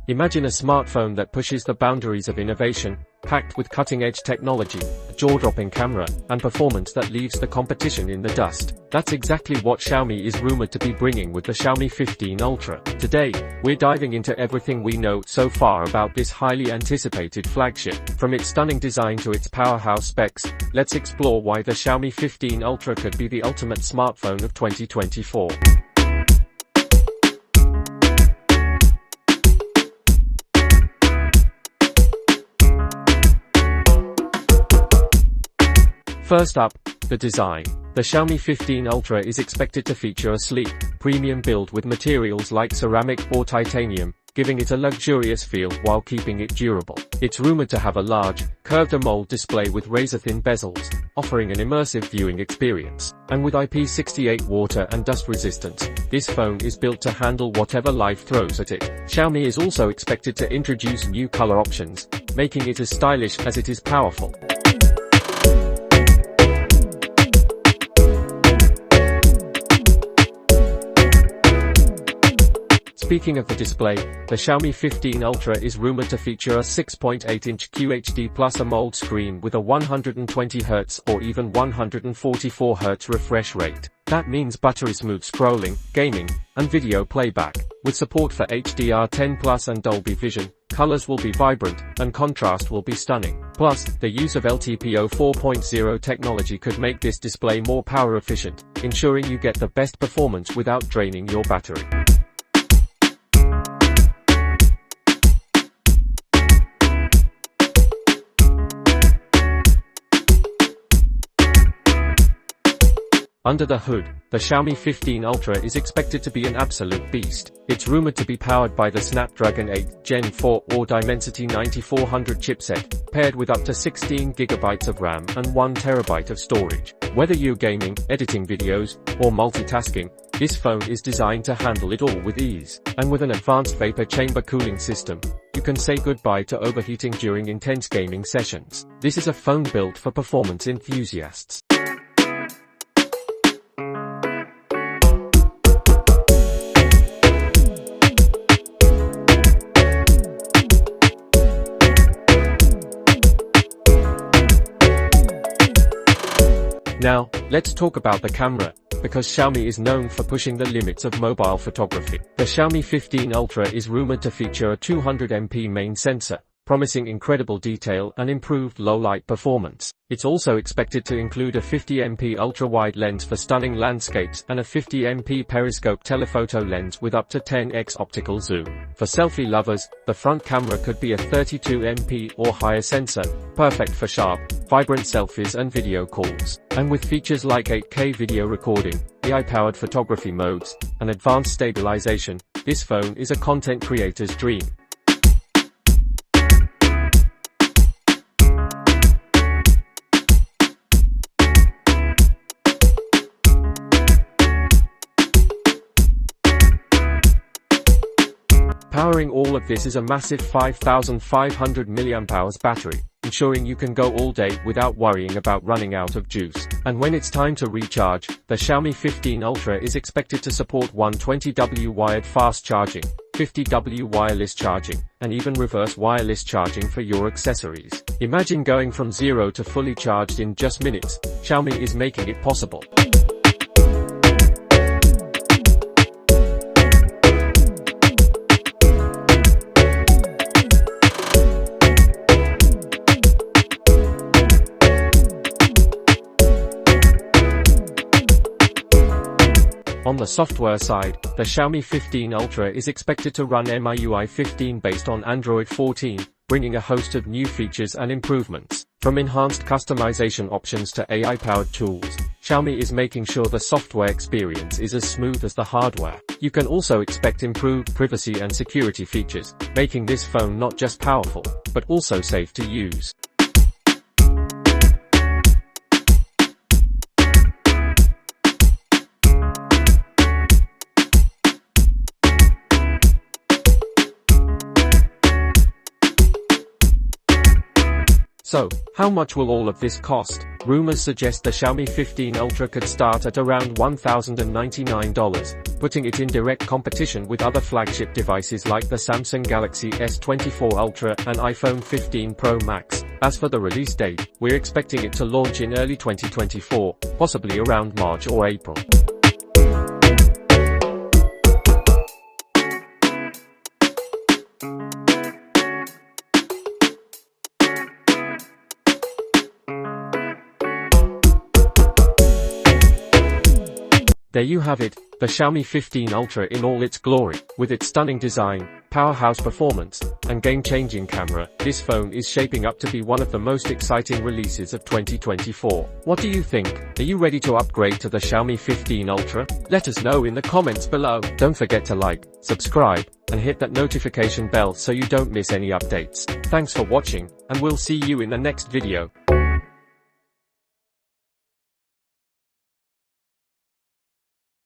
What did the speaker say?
Imagine a smartphone that pushes the boundaries of innovation, packed with cutting-edge technology, a jaw-dropping camera, and performance that leaves the competition in the dust. That's exactly what Xiaomi is rumored to be bringing with the Xiaomi 15 Ultra. Today, we're diving into everything we know so far about this highly anticipated flagship. From its stunning design to its powerhouse specs, let's explore why the Xiaomi 15 Ultra could be the ultimate smartphone of 2024. First up, the design. The Xiaomi 15 Ultra is expected to feature a sleek, premium build with materials like ceramic or titanium, giving it a luxurious feel while keeping it durable. It's rumored to have a large, curved AMOLED display with razor-thin bezels, offering an immersive viewing experience. And with IP68 water and dust resistance, this phone is built to handle whatever life throws at it. Xiaomi is also expected to introduce new color options, making it as stylish as it is powerful. Speaking of the display, the Xiaomi 15 Ultra is rumored to feature a 6.8-inch QHD Plus AMOLED screen with a 120Hz or even 144Hz refresh rate. That means buttery smooth scrolling, gaming, and video playback. With support for HDR10+ and Dolby Vision, colors will be vibrant, and contrast will be stunning. Plus, the use of LTPO 4.0 technology could make this display more power efficient, ensuring you get the best performance without draining your battery. Under the hood, the Xiaomi 15 Ultra is expected to be an absolute beast. It's rumored to be powered by the Snapdragon 8 Gen 4 or Dimensity 9400 chipset, paired with up to 16GB of RAM and 1TB of storage. Whether you're gaming, editing videos, or multitasking, this phone is designed to handle it all with ease. And with an advanced vapor chamber cooling system, you can say goodbye to overheating during intense gaming sessions. This is a phone built for performance enthusiasts. Now, let's talk about the camera, because Xiaomi is known for pushing the limits of mobile photography. The Xiaomi 15 Ultra is rumored to feature a 200MP main sensor, promising incredible detail and improved low-light performance. It's also expected to include a 50MP ultra-wide lens for stunning landscapes and a 50MP periscope telephoto lens with up to 10x optical zoom. For selfie lovers, the front camera could be a 32MP or higher sensor, perfect for sharp, vibrant selfies and video calls. And with features like 8K video recording, AI-powered photography modes, and advanced stabilization, this phone is a content creator's dream. Powering all of this is a massive 5500 mAh battery, ensuring you can go all day without worrying about running out of juice. And when it's time to recharge, the Xiaomi 15 Ultra is expected to support 120W wired fast charging, 50W wireless charging, and even reverse wireless charging for your accessories. Imagine going from zero to fully charged in just minutes. Xiaomi is making it possible. On the software side, the Xiaomi 15 Ultra is expected to run MIUI 15 based on Android 14, bringing a host of new features and improvements. From enhanced customization options to AI-powered tools, Xiaomi is making sure the software experience is as smooth as the hardware. You can also expect improved privacy and security features, making this phone not just powerful, but also safe to use. So, how much will all of this cost? Rumors suggest the Xiaomi 15 Ultra could start at around $1,099, putting it in direct competition with other flagship devices like the Samsung Galaxy S24 Ultra and iPhone 15 Pro Max. As for the release date, we're expecting it to launch in early 2024, possibly around March or April. There you have it, the Xiaomi 15 Ultra in all its glory. With its stunning design, powerhouse performance, and game-changing camera, this phone is shaping up to be one of the most exciting releases of 2024. What do you think? Are you ready to upgrade to the Xiaomi 15 Ultra? Let us know in the comments below. Don't forget to like, subscribe, and hit that notification bell so you don't miss any updates. Thanks for watching, and we'll see you in the next video.